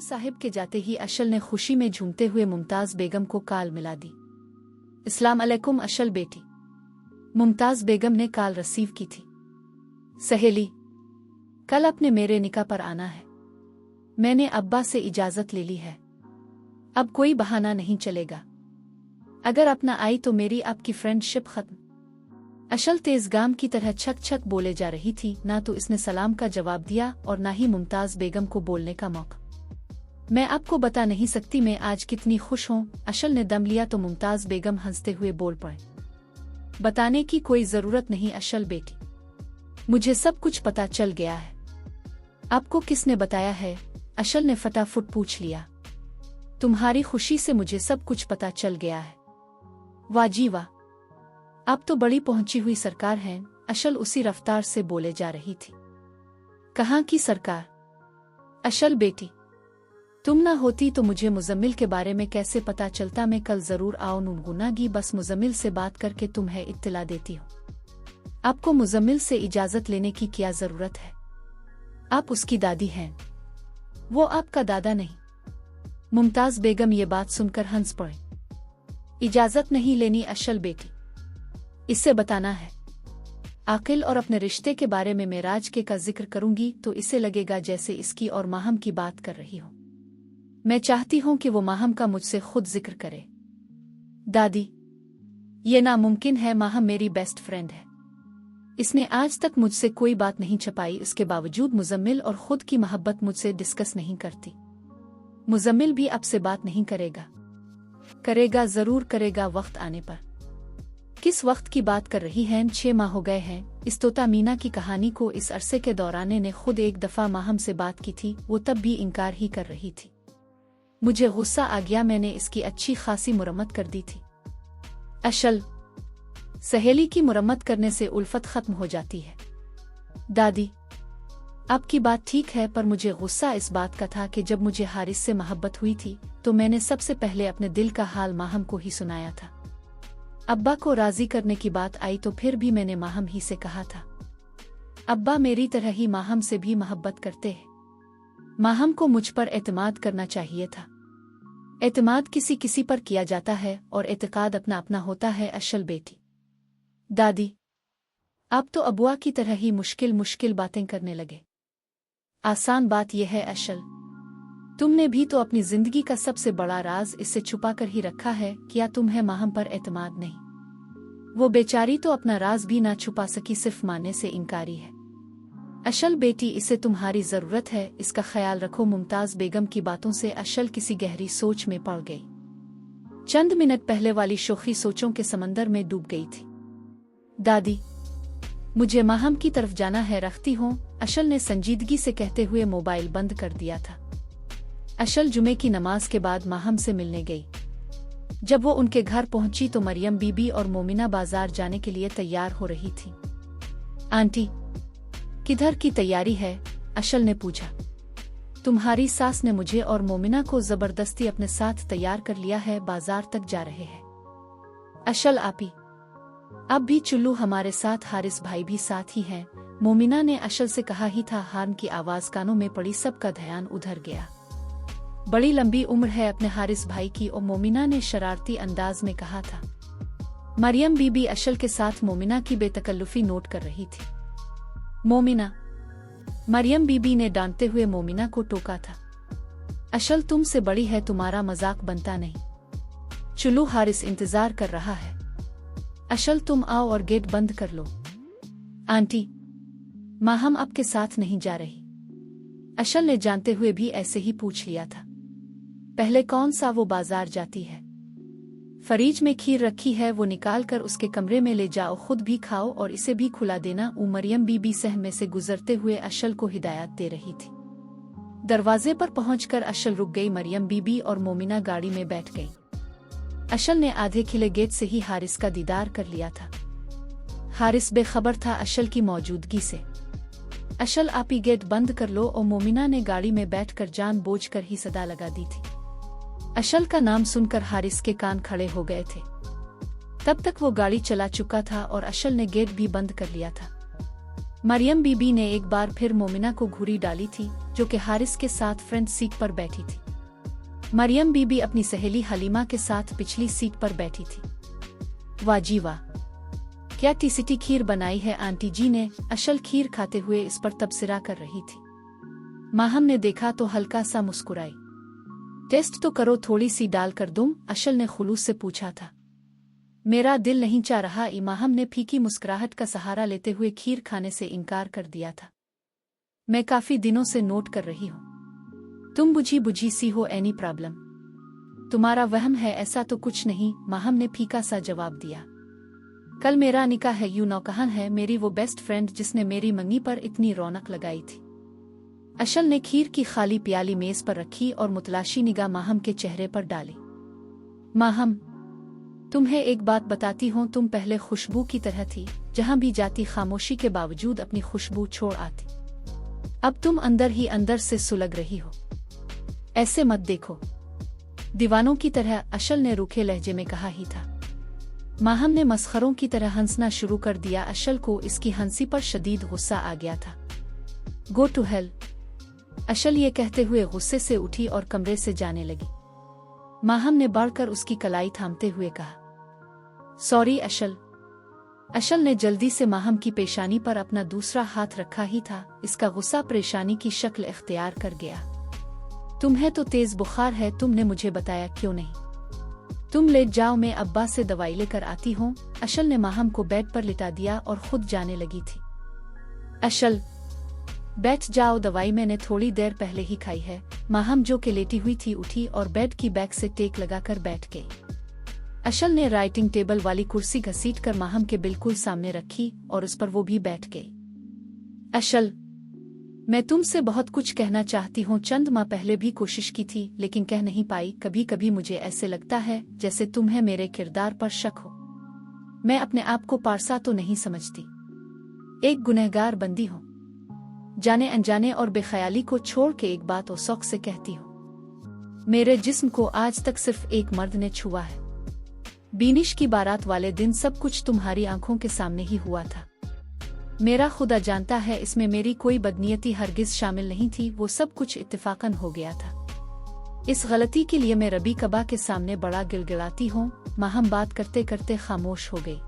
साहिब के जाते ही अशल ने खुशी में झूमते हुए मुमताज़ बेगम को कॉल मिला दी। अस्सलाम अलैकुम अशल बेटी। मुमताज़ बेगम ने कॉल रिसीव की थी। सहेली, कल अपने मेरे निकाह पर आना है। मैंने अब्बा से इजाज़त ले ली है। अब कोई बहाना नहीं चलेगा। अगर अपना आई तो मेरी आपकी फ्रेंडशिप खत्म। अशल तेज़गाम की तरह छक छक बोले जा रही थी। ना तो इसने सलाम का जवाब दिया और ना ही मुमताज़ बेगम को बोलने का मौका। मैं आपको बता नहीं सकती मैं आज कितनी खुश हूँ। अशल ने दम लिया तो मुमताज़ बेगम हंसते हुए बोल पड़े। बताने की कोई ज़रूरत नहीं अशल बेटी, मुझे सब कुछ पता चल गया है। आपको किसने बताया है? अशल ने फटाफट पूछ लिया। तुम्हारी खुशी से मुझे सब कुछ पता चल गया है। वाह जी वाह, आप तो बड़ी पहुंची हुई सरकार हैं। अशल उसी रफ्तार से बोले जा रही थी। कहाँ की सरकार? अशल बेटी, तुम ना होती तो मुझे मुजम्मिल के बारे में कैसे पता चलता। मैं कल जरूर आऊंगी, बस मुजम्मिल से बात करके तुम्हें इत्तला देती हूँ। आपको मुजम्मिल से इजाज़त लेने की क्या ज़रूरत है? आप उसकी दादी हैं, वो आपका दादा नहीं। मुमताज़ बेगम ये बात सुनकर हंस पड़े। इजाज़त नहीं लेनी अशल बेटी, इससे बताना है। आकिल और अपने रिश्ते के बारे में मैं राज के का जिक्र करूंगी तो इसे लगेगा जैसे इसकी और माहम की बात कर रही हो। मैं चाहती हूं कि वो माहम का मुझसे खुद जिक्र करे। दादी, ये नामुमकिन है। माहम मेरी बेस्ट फ्रेंड है। इसने आज तक मुझसे कोई बात नहीं छुपाई। इसके बावजूद मुजम्मिल और खुद की मोहब्बत मुझसे डिस्कस नहीं करती। मुजम्मिल भी अब से बात नहीं करेगा। करेगा, जरूर करेगा, वक्त आने पर। किस वक्त की बात कर रही हैं? 6 माह हो गए हैं इस तोता मीना की कहानी को। इस अरसे के दौरान ने खुद एक दफा माहम से बात की थी, वो तब भी इनकार ही कर रही थी। मुझे गुस्सा आ गया, मैंने इसकी अच्छी खासी मुरम्मत कर दी थी। अशल, सहेली की मुरम्मत करने से उल्फत खत्म हो जाती है। दादी, आपकी बात ठीक है, पर मुझे गुस्सा इस बात का था कि जब मुझे हारिस से मोहब्बत हुई थी तो मैंने सबसे पहले अपने दिल का हाल माहम को ही सुनाया था। अब्बा को राजी करने की बात आई तो फिर भी मैंने माहम ही से कहा था। अब्बा मेरी तरह ही माहम से भी मोहब्बत करते हैं। माहम को मुझ पर एतमाद करना चाहिए था। एतमाद किसी किसी पर किया जाता है और एतकाद अपना अपना होता है अशल बेटी। दादी, आप तो अबुआ की तरह ही मुश्किल मुश्किल बातें करने लगे। आसान बात यह है अशल, तुमने भी तो अपनी जिंदगी का सबसे बड़ा राज इससे छुपा कर ही रखा है। क्या तुम्हें माहम पर एतमाद नहीं? वो बेचारी तो अपना राज भी ना छुपा सकी, सिर्फ मानने से इनकारी है। अशल बेटी, इसे तुम्हारी जरूरत है, इसका ख्याल रखो। मुमताज़ बेगम की बातों से अशल किसी गहरी सोच में पड़ गई। चंद मिनट पहले वाली शोखी सोचों के समंदर में डूब गई थी। दादी, मुझे माहम की तरफ जाना है, रखती हूँ। अशल ने संजीदगी से कहते हुए मोबाइल बंद कर दिया था। अशल जुमे की नमाज के बाद माहम से मिलने गई। जब वो उनके घर पहुंची तो मरियम बीबी और मोमिना बाजार जाने के लिए तैयार हो रही थी। आंटी, किधर की तैयारी है? अशल ने पूछा। तुम्हारी सास ने मुझे और मोमिना को जबरदस्ती अपने साथ तैयार कर लिया है, बाजार तक जा रहे हैं। अशल आपी, अब भी चुल्लू हमारे साथ, हारिस भाई भी साथ ही हैं। मोमिना ने अशल से कहा ही था। हार्न की आवाज कानों में पड़ी, सबका ध्यान उधर गया। बड़ी लंबी उम्र है अपने हारिस भाई की, और मोमिना ने शरारती अंदाज में कहा था। मरियम बीबी अशल के साथ मोमिना की बेतकल्लुफी नोट कर रही थी। मोमिना, मरियम बीबी ने डांटते हुए मोमिना को टोका था। अशल तुमसे बड़ी है, तुम्हारा मजाक बनता नहीं। चुल्लू, हारिस इंतजार कर रहा है। अशल तुम आओ और गेट बंद कर लो। आंटी, माहम आपके साथ नहीं जा रही? अशल ने जानते हुए भी ऐसे ही पूछ लिया था। पहले कौन सा वो बाजार जाती है? फरीज में खीर रखी है, वो निकाल कर उसके कमरे में ले जाओ, खुद भी खाओ और इसे भी खुला देना। मरियम बीबी सहम में से गुजरते हुए अशल को हिदायत दे रही थी। दरवाजे पर पहुंचकर अशल रुक गई। मरियम बीबी और मोमिना गाड़ी में बैठ गई। अशल ने आधे खिले गेट से ही हारिस का दीदार कर लिया था। हारिस बेखबर था अशल की मौजूदगी से। अशल आपी गेट बंद कर लो, और मोमिना ने गाड़ी में बैठकर जानबूझकर ही सदा लगा दी थी। अशल का नाम सुनकर हारिस के कान खड़े हो गए थे। तब तक वो गाड़ी चला चुका था और अशल ने गेट भी बंद कर लिया था। मरियम बीबी ने एक बार फिर मोमिना को घूरी डाली थी, जो कि हारिस के साथ फ्रंट सीट पर बैठी थी। मरियम बीबी अपनी सहेली हलीमा के साथ पिछली सीट पर बैठी थी। वाह जी वाह, क्या टीसीटी खीर बनाई है आंटी जी ने अशल खीर खाते हुए इस पर तबसरा कर रही थी। माहम ने देखा तो हल्का सा मुस्कुराई। टेस्ट तो करो, थोड़ी सी डाल कर दूं? अशल ने खुलूस से पूछा था। मेरा दिल नहीं चाह रहा। इमाम ने फीकी मुस्कुराहट का सहारा लेते हुए खीर खाने से इनकार कर दिया था। मैं काफी दिनों से नोट कर रही हूँ, तुम बुझी बुझी सी हो। Any problem? तुम्हारा वहम है, ऐसा तो कुछ नहीं, माहम ने फीका सा जवाब दिया। कल मेरा निकाह है। यू नौकहन है मेरी वो बेस्ट फ्रेंड जिसने मेरी मंगी पर इतनी रौनक लगाई थी। अशल ने खीर की खाली प्याली मेज पर रखी और मुतलाशी निगाह माहम के चेहरे पर डाली। माहम, तुम्हें एक बात बताती हूँ, तुम पहले खुशबू की तरह थी, जहाँ भी जाती खामोशी के बावजूद अपनी खुशबू छोड़ आती। अब तुम अंदर ही अंदर से सुलग रही हो। ऐसे मत देखो, दीवानों की तरह, अशल ने रूखे लहजे में कहा ही था। माहम ने मस्खरों की तरह हंसना शुरू कर दिया। अशल को इसकी हंसी पर शदीद गुस्सा आ गया था। गो टू हेल, अशल ये कहते हुए गुस्से से उठी और कमरे से जाने लगी। माहम ने बढ़कर उसकी कलाई थामते हुए कहा, सॉरी अशल। अशल ने जल्दी से माहम की पेशानी पर अपना दूसरा हाथ रखा ही था, इसका गुस्सा परेशानी की शक्ल इख्तियार कर गया। तुम्हें तो तेज बुखार है, तुमने मुझे बताया क्यों नहीं? तुम लेट जाओ, मैं अब्बा से दवाई लेकर आती हूँ। अशल ने माहम को बेड पर लिटा दिया और खुद जाने लगी थी। अशल, बैठ जाओ, दवाई मैंने थोड़ी देर पहले ही खाई है। माहम जो कि लेटी हुई थी उठी और बेड की बैक से टेक लगाकर बैठ गई। अशल ने राइटिंग टेबल वाली कुर्सी घसीटकर माहम के बिल्कुल सामने रखी और उस पर वो भी बैठ गई। अशल, मैं तुमसे बहुत कुछ कहना चाहती हूँ। चंद माह पहले भी कोशिश की थी लेकिन कह नहीं पाई। कभी कभी मुझे ऐसे लगता है जैसे तुम्हें मेरे किरदार पर शक हो। मैं अपने आप को पारसा तो नहीं समझती, एक गुनहगार बंदी हूँ। जाने अनजाने और बेख्याली को छोड़ के एक बात औसौक से कहती हूँ, मेरे जिस्म को आज तक सिर्फ एक मर्द ने छुआ है। बीनिश की बारात वाले दिन सब कुछ तुम्हारी आंखों के सामने ही हुआ था। मेरा खुदा जानता है इसमें मेरी कोई बदनीयती हरगिज शामिल नहीं थी, वो सब कुछ इत्तेफाकन हो गया था। इस गलती के लिए मैं रबी कबा के सामने बड़ा गिड़गिड़ाती हूँ। माहम बात करते करते खामोश हो गई।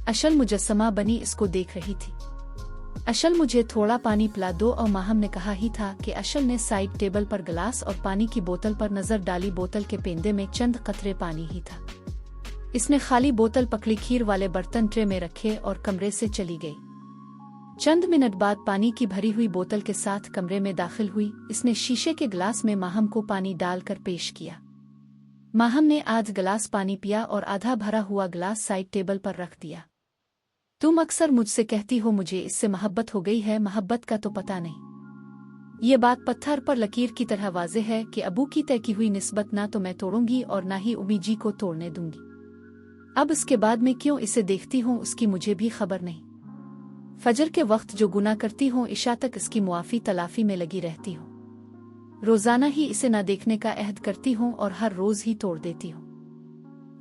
अशल मुजस्समा बनी इसको देख रही थी। अशल, मुझे थोड़ा पानी पिला दो। और माहम ने कहा ही था कि अशल ने साइड टेबल पर गिलास और पानी की बोतल पर नजर डाली। बोतल के पेंदे में चंद कतरे पानी ही था। इसने खाली बोतल पकड़ी, खीर वाले बर्तन ट्रे में रखे और कमरे से चली गई। चंद मिनट बाद पानी की भरी हुई बोतल के साथ कमरे में दाखिल हुई। इसने शीशे के गिलास में माहम को पानी डालकर पेश किया। माहम ने आध गिलास पानी पिया और आधा भरा हुआ गिलास साइड टेबल पर रख दिया। तुम अक्सर मुझसे कहती हो मुझे इससे मोहब्बत हो गई है, मोहब्बत का तो पता नहीं। ये बात पत्थर पर लकीर की तरह वाज़े है कि अबू की तय की हुई निस्बत ना तो मैं तोड़ूंगी और ना ही उम्मी जी को तोड़ने दूंगी। अब इसके बाद मैं क्यों इसे देखती हूँ उसकी मुझे भी खबर नहीं। फजर के वक्त जो गुनाह करती हूँ इशा तक इसकी मुआफी तलाफी में लगी रहती हूँ। रोजाना ही इसे ना देखने का अहद करती हूँ और हर रोज ही तोड़ देती हूँ।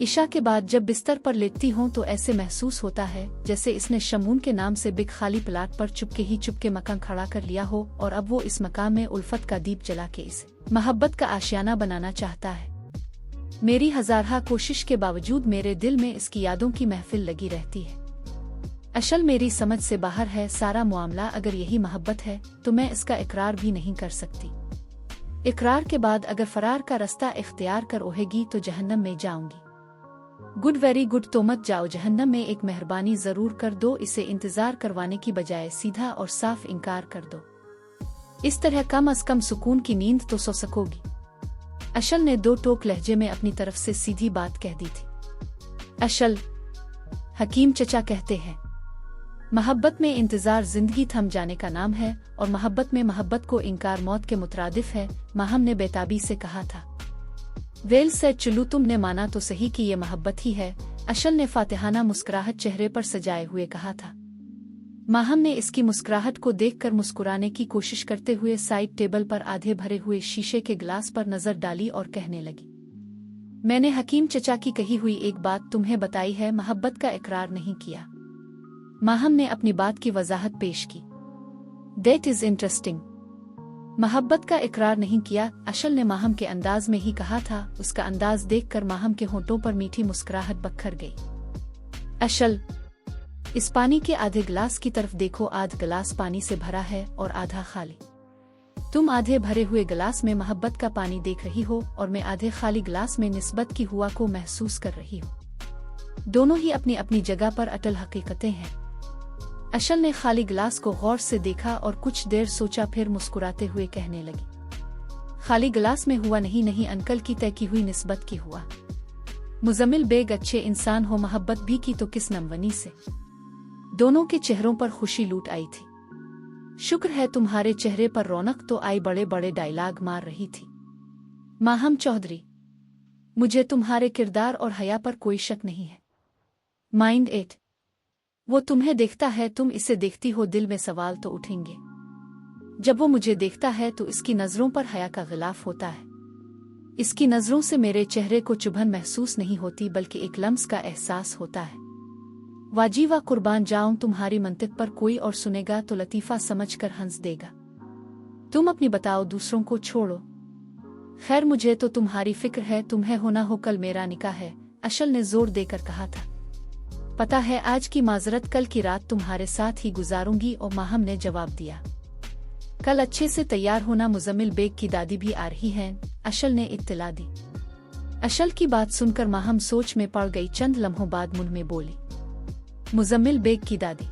इशा के बाद जब बिस्तर पर लेटती हूँ तो ऐसे महसूस होता है जैसे इसने शमून के नाम से बिग खाली प्लाट पर चुपके मकान खड़ा कर लिया हो और अब वो इस मकान में उल्फत का दीप जला के इसे मोहब्बत का आशियाना बनाना चाहता है। मेरी हजारहा कोशिश के बावजूद मेरे दिल में इसकी यादों की महफिल लगी रहती है। अशल मेरी समझ से बाहर है सारा मामला। अगर यही मोहब्बत है तो मैं इसका इकरार भी नहीं कर सकती। इकरार के बाद अगर फरार का रास्ता इख्तियार कर ओहेगी तो जहन्नम में जाऊंगी। Good, very good. तो मत जाओ जहन्नम में, एक मेहरबानी जरूर कर दो। इसे इंतजार करवाने की बजाय सीधा और साफ इनकार कर दो। इस तरह कम अज कम सुकून की नींद तो सो सकोगी। अशल ने दो टोक लहजे में अपनी तरफ से सीधी बात कह दी थी। अशल, हकीम चचा कहते हैं मोहब्बत में इंतजार जिंदगी थम जाने का नाम है और मोहब्बत में मोहब्बत को इनकार मौत के मुतरादिफ है। माहम ने बेताबी से कहा था। वेल सेड, चलू तुमने माना तो सही कि ये मोहब्बत ही है। अशल ने फातिहाना मुस्कुराहट चेहरे पर सजाए हुए कहा था। माहम ने इसकी मुस्कुराहट को देखकर मुस्कुराने की कोशिश करते हुए साइड टेबल पर आधे भरे हुए शीशे के गिलास पर नजर डाली और कहने लगी, मैंने हकीम चचा की कही हुई एक बात तुम्हें बताई है, मोहब्बत का इकरार नहीं किया। माहम ने अपनी बात की वजाहत पेश की। That is interesting. मोहब्बत का इकरार नहीं किया, अशल ने माहम के अंदाज में ही कहा था। उसका अंदाज देखकर माहम के होंठों पर मीठी मुस्कुराहट बखर गई। अशल, इस पानी के आधे गिलास की तरफ देखो। आध गिलास पानी से भरा है और आधा खाली। तुम आधे भरे हुए गिलास में मोहब्बत का पानी देख रही हो और मैं आधे खाली गिलास में निस्बत की हुआ को महसूस कर रही हूँ। दोनों ही अपनी अपनी जगह पर अटल हकीकतें हैं। अशल ने खाली गिलास को गौर से देखा और कुछ देर सोचा, फिर मुस्कुराते हुए कहने लगी, खाली गिलास में हुआ नहीं अंकल की तय की हुई निस्बत की हुआ। मुजम्मिल बेग अच्छे इंसान हो, मोहब्बत भी की तो किस नमवनी से। दोनों के चेहरों पर खुशी लूट आई थी। शुक्र है तुम्हारे चेहरे पर रौनक तो आई, बड़े बड़े डायलॉग मार रही थी। माहम चौधरी, मुझे तुम्हारे किरदार और हया पर कोई शक नहीं है। माइंड इट, वो तुम्हें देखता है, तुम इसे देखती हो, दिल में सवाल तो उठेंगे। जब वो मुझे देखता है तो इसकी नजरों पर हया का गिलाफ होता है। इसकी नजरों से मेरे चेहरे को चुभन महसूस नहीं होती, बल्कि एक लम्स का एहसास होता है। वाजीवा कुर्बान जाऊं, तुम्हारी मंतिक पर कोई और सुनेगा तो लतीफा समझकर हंस देगा। तुम अपनी बताओ, दूसरों को छोड़ो। खैर, मुझे तो तुम्हारी फिक्र है, तुम्हें हो ना हो कल मेरा निकाह है, अशल ने जोर देकर कहा था। पता है, आज की माजरत कल की रात तुम्हारे साथ ही गुजारूंगी। और माहम ने जवाब दिया, कल अच्छे से तैयार होना, मुजम्मिल बेग की दादी भी आ रही हैं, अशल ने इत्तला दी। अशल की बात सुनकर माहम सोच में पड़ गई। चंद लम्हों बाद मुंह में बोली, मुजम्मिल बेग की दादी?